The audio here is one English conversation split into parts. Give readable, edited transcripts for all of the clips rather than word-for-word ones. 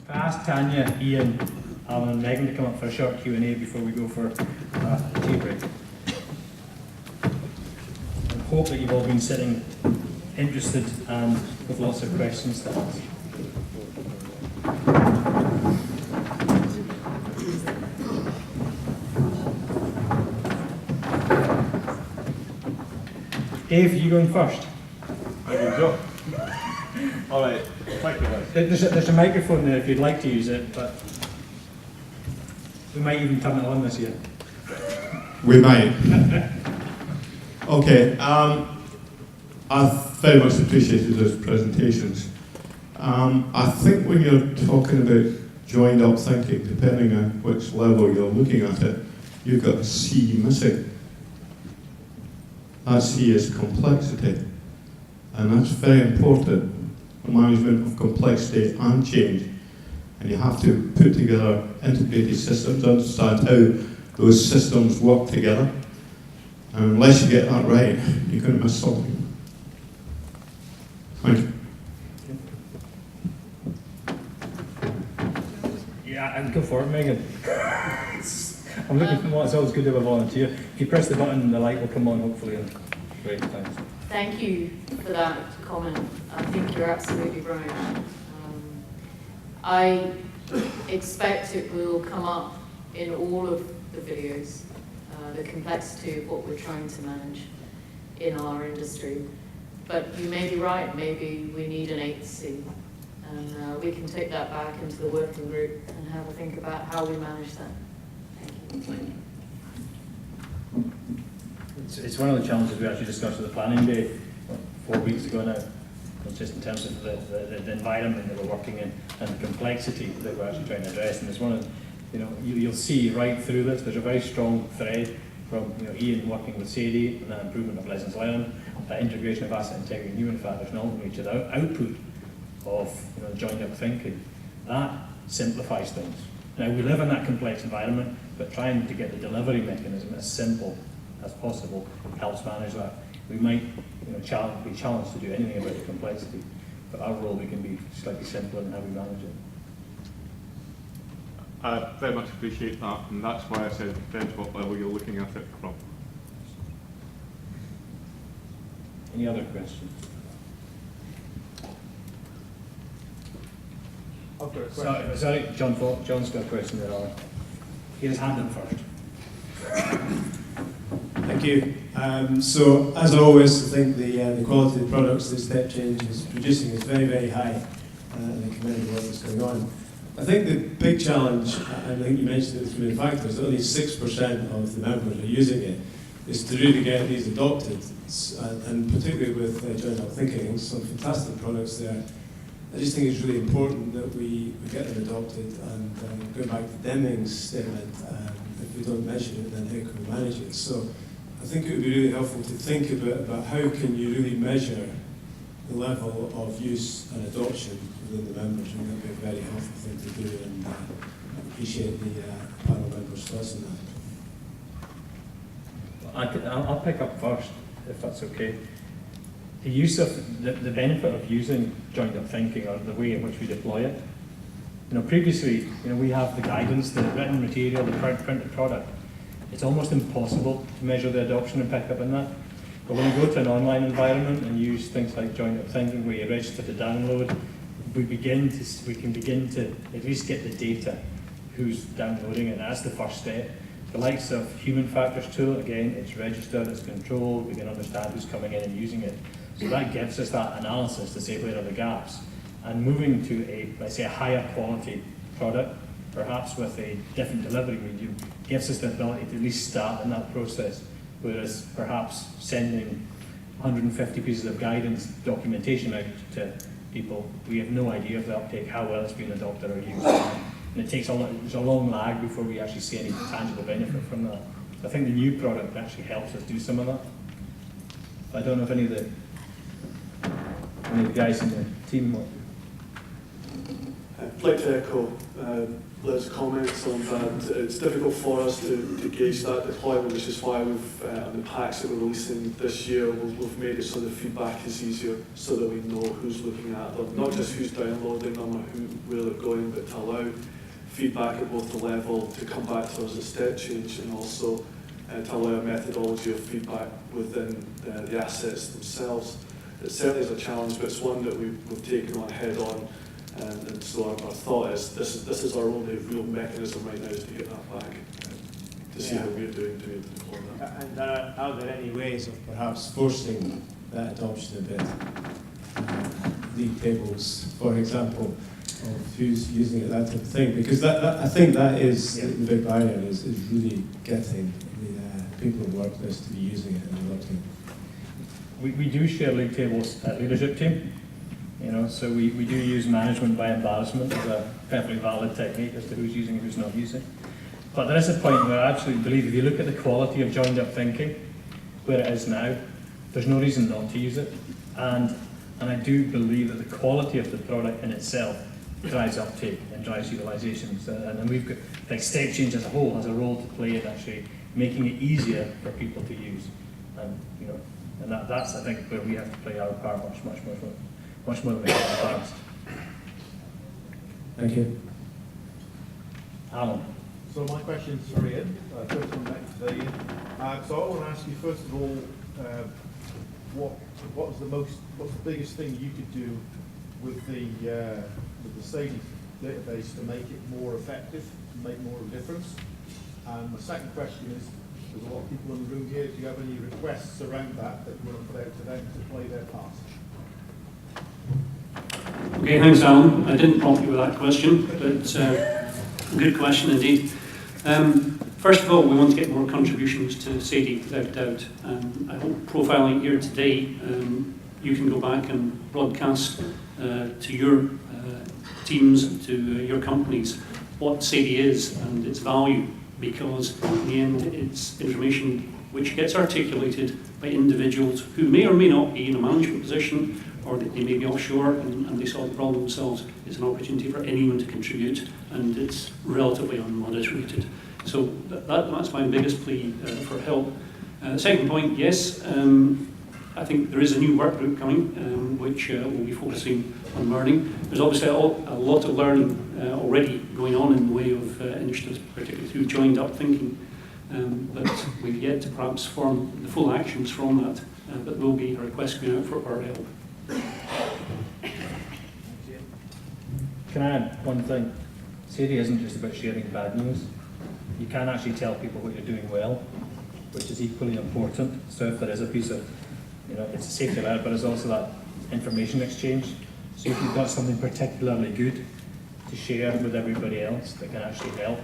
I asked Tanya, Ian, Alan and Megan to come up for a short Q&A before we go for a tea break. I hope that you've all been sitting interested and with lots of questions to ask. Dave, are you going first? I think so. All right, thank you, guys. There's a microphone there if you'd like to use it, but we might even turn it on this year. We might. Okay, I very much appreciated those presentations. I think when you're talking about joined up thinking, depending on which level you're looking at it, you've got a C missing. That C is complexity, and that's very important for management of complexity and change. And you have to put together integrated systems, understand how those systems work together. And unless you get that right, you're going to miss something. Thank you. Yeah, and go for it, Megan. I'm looking for more. It's always good to have a volunteer. If you press the button, the light will come on, hopefully. And great, thanks. Thank you for that comment. I think you're absolutely right. I expect it will come up in all of the videos, the complexity of what we're trying to manage in our industry. But you may be right, maybe we need an 8C. And we can take that back into the working group and have a think about how we manage that. Thank you. It's one of the challenges we actually discussed at the planning day 4 weeks ago now. It's just in terms of the environment that we're working in and the complexity that we're actually trying to address. And it's one of, you'll see right through this, there's a very strong thread from Ian working with Sadie and that improvement of lessons learned, that integration of asset integrity and human factors, and ultimately to the output of joined up thinking. That simplifies things. Now we live in that complex environment, but trying to get the delivery mechanism as simple as possible helps manage that. We might be challenged to do anything about the complexity, but our role, we can be slightly simpler in how we manage it. I very much appreciate that, and that's why I said it depends what level you're looking at it from. Any other questions? I've got a question. Sorry, John's got a question there, Alan. He has hand up first. Thank you. So, as always, I think the quality of the products that Step Change is producing is very, very high, and I commend the work that's going on. I think the big challenge, and I think you mentioned it with human factors, only 6% of the members are using it, is to really get these adopted, and particularly with joined up thinking, some fantastic products there. I just think it's really important that we get them adopted, and going back to Deming's statement, if we don't measure it, then how can we manage it? So I think it would be really helpful to think about how can you really measure the level of use and adoption within the members. I think that would be a very helpful thing to do, and I appreciate the panel members' thoughts on that. I'll pick up first, if that's okay. The use of the benefit of using joined up thinking, or the way in which we deploy it. Previously, we have the guidance, the written material, the printed product. It's almost impossible to measure the adoption and pick up in that. But when you go to an online environment and use things like joined up thinking, where you register to download, we can begin to at least get the data, who's downloading it. That's the first step. The likes of human factors tool, again, it's registered, it's controlled, we can understand who's coming in and using it. So that gives us that analysis to say where are the gaps. And moving to let's say a higher quality product, perhaps with a different delivery medium, gives us the ability to at least start in that process. Whereas perhaps sending 150 pieces of guidance documentation out to people, we have no idea of the uptake, how well it's been adopted or used. And it takes there's a long lag before we actually see any tangible benefit from that. So I think the new product actually helps us do some of that. I don't know if any of the guys in the team want. I'd like to echo Liz's comments on that. It's difficult for us to gauge that deployment, which is why we've, on the packs that we're releasing this year, we've made it so the feedback is easier, so that we know who's looking at them, not just who's downloading them or where they're going, but to allow feedback at both the level to come back to us at step change, and also to allow a methodology of feedback within the assets themselves. It certainly is a challenge, but it's one that we've taken on head on. And so our thought is this is our only real mechanism right now, is to get that back, to see how we're doing to be able to deploy that. And are there any ways of perhaps forcing that adoption a bit? League tables, for example, of who's using it, that type of thing, because I think that is the big barrier, is really getting the people who work this to be using it and adopting it. We do share league tables at leadership team, so we do use management by embarrassment as a perfectly valid technique as to who's using and who's not using. But there is a point where I absolutely believe if you look at the quality of joined up thinking, where it is now, there's no reason not to use it. And I do believe that the quality of the product in itself drives uptake and drives utilization. And we've got, like, step change as a whole has a role to play in actually making it easier for people to use. And that's, I think, where we have to play our part much more than we have in the past. Thank you. Alan. So my question's for Ian. First one back to Ian. So I want to ask you first of all, what's the biggest thing you could do with the SADI database to make it more effective, to make more of a difference? And my second question is, there's a lot of people in the room here. Do you have any requests around that you want to put out to them to play their part? Okay, thanks, Alan. I didn't prompt you with that question, but good question indeed. First of all, we want to get more contributions to SADI, without doubt. I hope profiling here today, you can go back and broadcast to your teams, to your companies, what SADI is and its value, because in the end it's information which gets articulated by individuals who may or may not be in a management position, or they may be offshore and they solve the problem themselves. It's an opportunity for anyone to contribute, and it's relatively unmoderated. So that's my biggest plea for help. Second point, yes, I think there is a new work group coming, which will be focusing on learning. There's obviously a lot of learning already going on in the way of initiatives, particularly through joined up thinking, but we've yet to perhaps form the full actions from that, but there will be a request going out for our help. Can I add one thing? SADI isn't just about sharing bad news. You can actually tell people what you're doing well, which is equally important. So if there is a piece of, it's a safety alert, but it's also that information exchange. So if you've got something particularly good to share with everybody else that can actually help,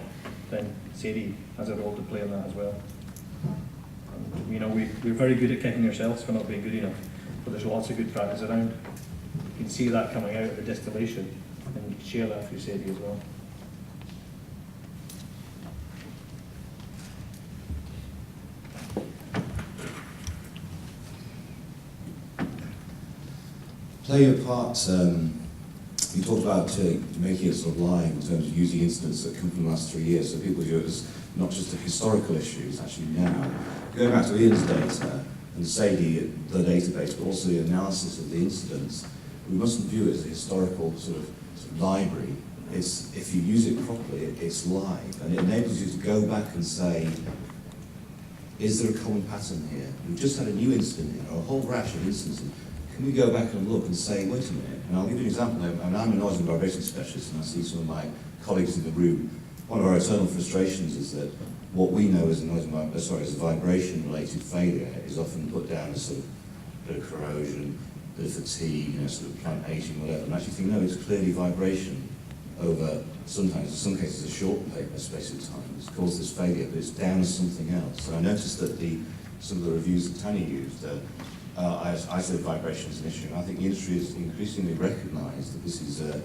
then SADI has a role to play in that as well. We're very good at kicking ourselves for not being good enough, but there's lots of good practice around. You can see that coming out of the distillation, and you can share that through SADI as well. Play your part. You talked about making it sort of live in terms of using incidents that come from the last 3 years, so people view it as not just a historical issue, it's actually now. Going back to Ian's data and SADI, the database, but also the analysis of the incidents, we mustn't view it as a historical sort of library. If you use it properly, it's live, and it enables you to go back and say, is there a common pattern here? We've just had a new incident here, or a whole rash of incidents. Can we go back and look and say, wait a minute, and I'll give you an example. I'm a noise and vibration specialist, and I see some of my colleagues in the room. One of our eternal frustrations is that what we know as a vibration-related failure is often put down as sort of a bit of corrosion, a bit of fatigue, sort of plant aging, whatever. And I actually think, no, it's clearly vibration over sometimes, in some cases, a short space of time. It's caused this failure, but it's down as something else. And I noticed that some of the reviews that Tanya used, I said vibration is an issue, and I think the industry has increasingly recognised that this is a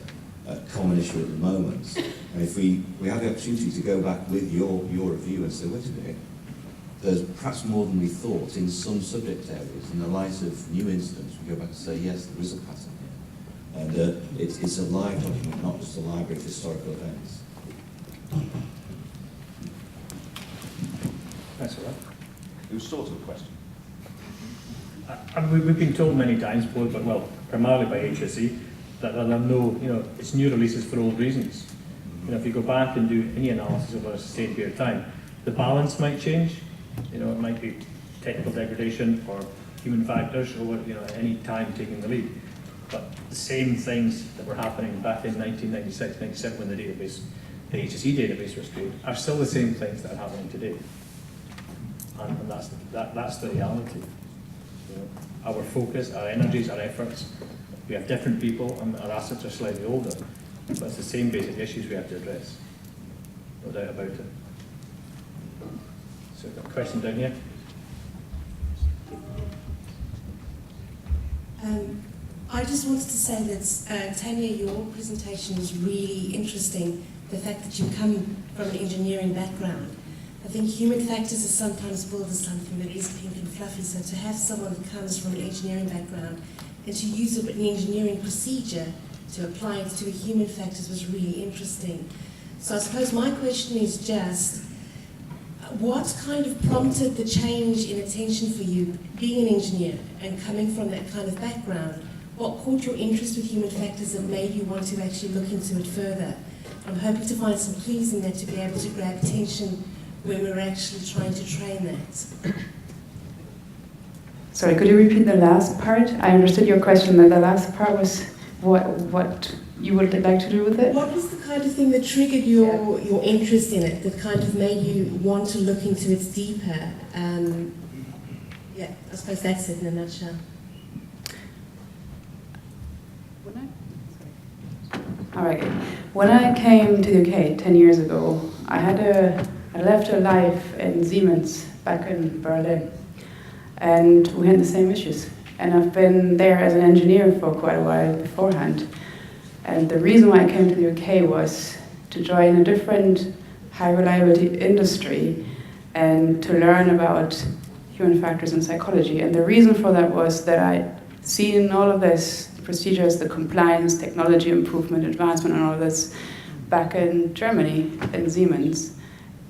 common issue at the moment. And if we have the opportunity to go back with your review and say, wait a minute, there's perhaps more than we thought in some subject areas. In the light of new incidents, we go back and say, yes, there is a pattern here. And it's a live document, not just a library of historical events. That's all right. It was sort of a question. We've been told many times, both, but well, primarily by HSE, that there are no, it's new releases for old reasons. If you go back and do any analysis over a sustained period of time, the balance might change. It might be technical degradation or human factors over, any time taking the lead. But the same things that were happening back in 1996, 97 when the HSE database was created, are still the same things that are happening today. And that's the reality. Our focus, our energies, our efforts, we have different people and our assets are slightly older, but it's the same basic issues we have to address. No doubt about it. So, got a question down here? I just wanted to say that, Tanya, your presentation was really interesting. The fact that you come from an engineering background. I think human factors are sometimes billed as something that is pink and fluffy, so to have someone that comes from an engineering background and to use an engineering procedure to apply it to human factors was really interesting. So I suppose my question is just, what kind of prompted the change in attention for you, being an engineer and coming from that kind of background? What caught your interest with human factors that made you want to actually look into it further? I'm hoping to find some clues in that to be able to grab attention when we're actually trying to train that. Sorry, could you repeat the last part? I understood your question, but the last part was what you would like to do with it? What was the kind of thing that triggered your interest in it, that kind of made you want to look into it deeper? Yeah, I suppose that's it in a nutshell. All right. When I came to the UK 10 years ago, I left a life in Siemens back in Berlin, and we had the same issues. And I've been there as an engineer for quite a while beforehand. And the reason why I came to the UK was to join a different high reliability industry and to learn about human factors and psychology. And the reason for that was that I'd seen all of this procedures, the compliance, technology improvement, advancement, and all of this back in Germany, in Siemens.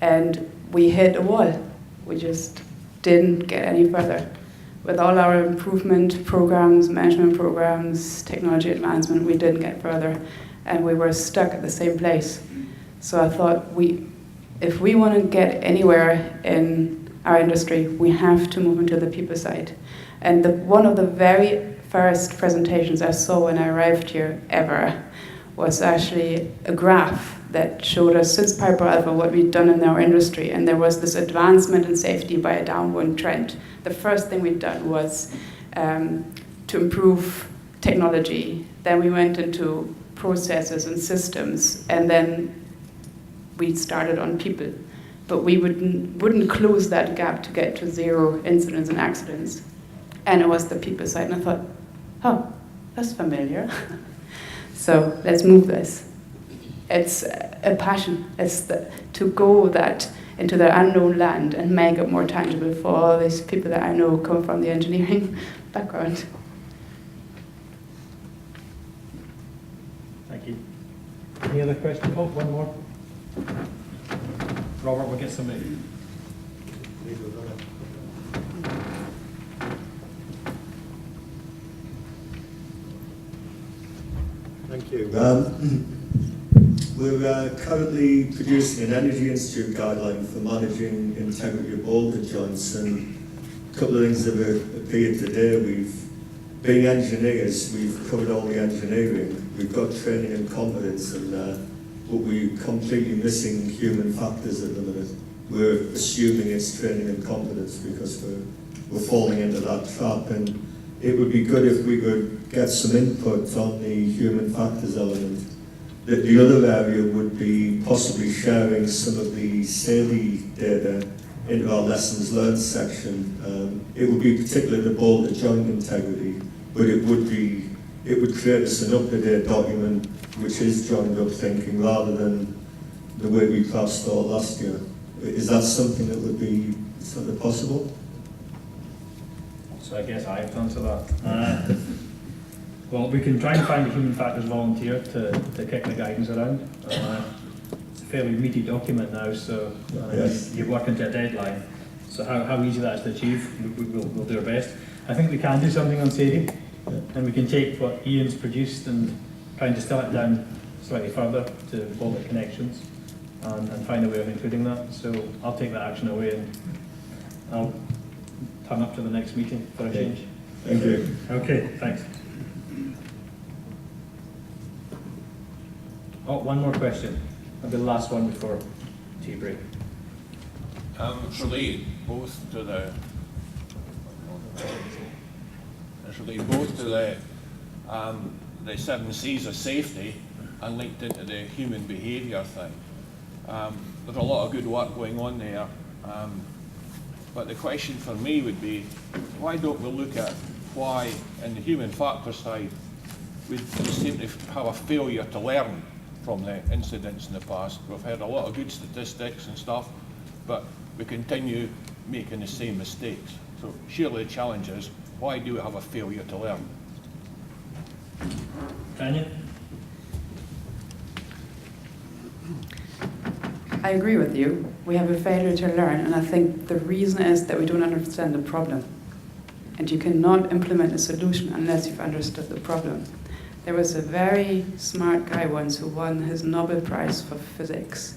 And we hit a wall. We just didn't get any further. With all our improvement programs, management programs, technology advancement, we didn't get further. And we were stuck at the same place. So I thought, if we want to get anywhere in our industry, we have to move into the people side. And one of the very first presentations I saw when I arrived here ever was actually a graph that showed us since Piper Alpha what we'd done in our industry, and there was this advancement in safety by a downward trend. The first thing we'd done was to improve technology. Then we went into processes and systems, and then we started on people. But we wouldn't close that gap to get to 0 incidents and accidents. And it was the people side, and I thought, oh, that's familiar. So let's move this. It's a passion. It's to go into the unknown land and make it more tangible for all these people that I know come from the engineering background. Thank you. Any other questions? Oh, one more. Robert, we'll get somebody. Thank you. We're currently producing an Energy Institute guideline for managing integrity of boulder joints, and a couple of things that have appeared today. Being engineers, we've covered all the engineering. We've got training and competence, but we're completely missing human factors at the minute. We're assuming it's training and competence because we're falling into that trap, and it would be good if we could get some input on the human factors element. The other area would be possibly sharing some of the SAIDI data into our lessons learned section. It would be particularly the boulder joint integrity, but it would create us an up-to-date document which is joined up thinking rather than the way we perhaps thought last year. Is that something that would be sort of possible? So I guess I have to answer that. Well, we can try and find a human factors volunteer to kick the guidance around. It's a fairly meaty document now, so Yes. you're working to a deadline. So how easy that is to achieve, we'll do our best. I think we can do something on SADI, and we can take what Ian's produced and try and distill it down slightly further to bullet connections and find a way of including that. So I'll take that action away and I'll turn up to the next meeting for a change. Thank you. Okay, thanks. Oh, one more question. That'll be the last one before tea break. It's related both to the 7 C's of safety and linked into the human behaviour thing. There's a lot of good work going on there, but the question for me would be, why don't we look at why in the human factor side we seem to have a failure to learn from the incidents in the past. We've had a lot of good statistics and stuff, but we continue making the same mistakes. So surely the challenge is, why do we have a failure to learn? Tanya? I agree with you. We have a failure to learn, and I think the reason is that we don't understand the problem. And you cannot implement a solution unless you've understood the problem. There was a very smart guy once who won his Nobel Prize for physics,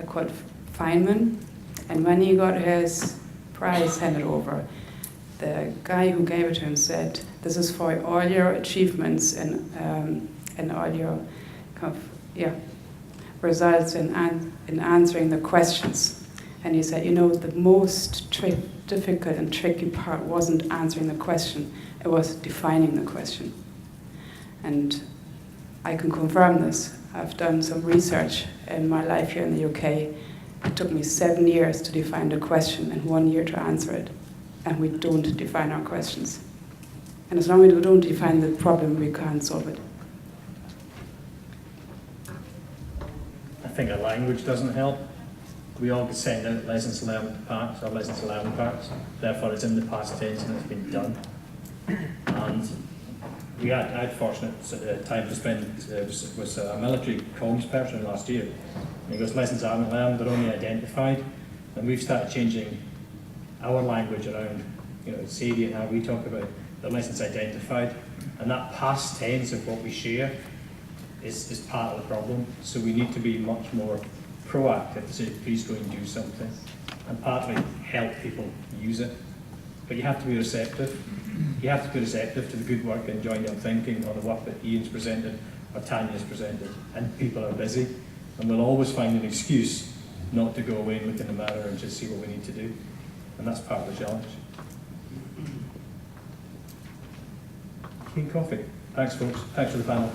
called Feynman, and when he got his prize handed over, the guy who gave it to him said, "This is for all your achievements and all your results in answering the questions." And he said, you know, the most difficult and tricky part wasn't answering the question, it was defining the question. And I can confirm this. I've done some research in my life here in the UK. It took me 7 years to define the question and 1 year to answer it. And we don't define our questions. And as long as we don't define the problem, we can't solve it. I think a language doesn't help. We all send out lessons learned packs or lessons learned packs. Therefore, it's in the past tense and it's been done. And I had fortunate time to spend with a military comms person last year. And he goes, lessons aren't learned, they're only identified. And we've started changing our language around, SADI and how we talk about the lessons identified. And that past tense of what we share is part of the problem. So we need to be much more proactive to say, please go and do something. And partly help people use it. But you have to be receptive. You have to be receptive to the good work in joined up thinking or the work that Ian's presented or Tanya's presented. And people are busy. And we'll always find an excuse not to go away and look in the mirror and just see what we need to do. And that's part of the challenge. Tea and coffee. Thanks, folks. Thanks for the panel.